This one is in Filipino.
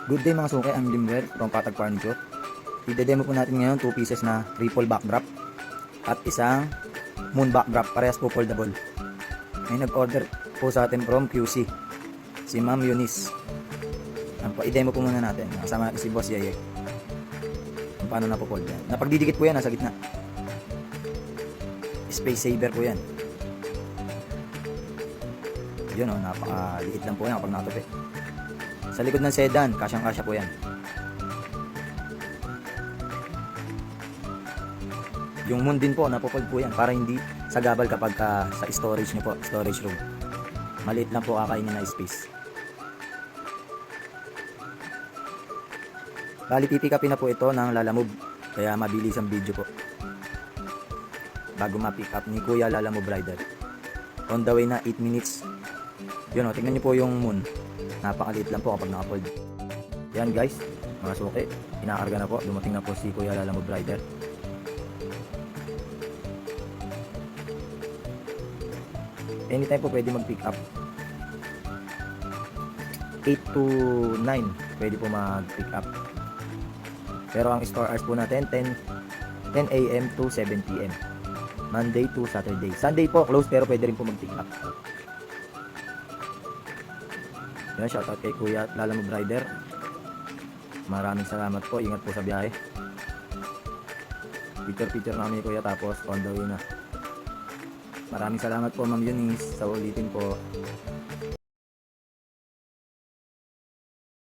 Good day mga suke, I'm Limwer from Patag Furniture. I-demo po natin ngayon 2 pieces na triple backdrop at isang moon backdrop, parehas po foldable. May nag-order po sa atin from QC, si Ma'am Eunice. I-demo po muna natin, kasama natin si Boss Yayek. Kung paano na po fold yan. Napagdidikit po yan, nasa gitna. Space saver po yan. Yun o, napakaliit lang po yan kapag natupi. Sa likod ng sedan, kasyang-kasya po yan. Yung moon din po, napofold po yan para hindi sagabal kapag sa storage nyo po, storage room. Maliit lang po kakainin na space. Bali, pipick upin na po ito ng Lalamove, kaya mabilis ang video po. Bago ma-pick up ni Kuya Lalamove Rider. On the way na 8 minutes. Yun o, tingnan nyo po yung moon. Napakaliit lang po kapag naka-fold. Yan guys, mga suki, inakarga na po. Dumating na po si Kuya Lalamove Rider. Anytime po pwede mag-pick up. 8 to 9 pwede po mag-pick up. Pero ang store hours po natin 10 a.m. to 7 p.m. Monday to Saturday. Sunday po close pero pwede rin po mag-pick up. Yan, shoutout kay Kuya Lalamove Rider. Maraming salamat po. Ingat po sa biyahe. Picture namin ni Kuya tapos on the way na. Maraming salamat po Ma'am Eunice sa ulitin po.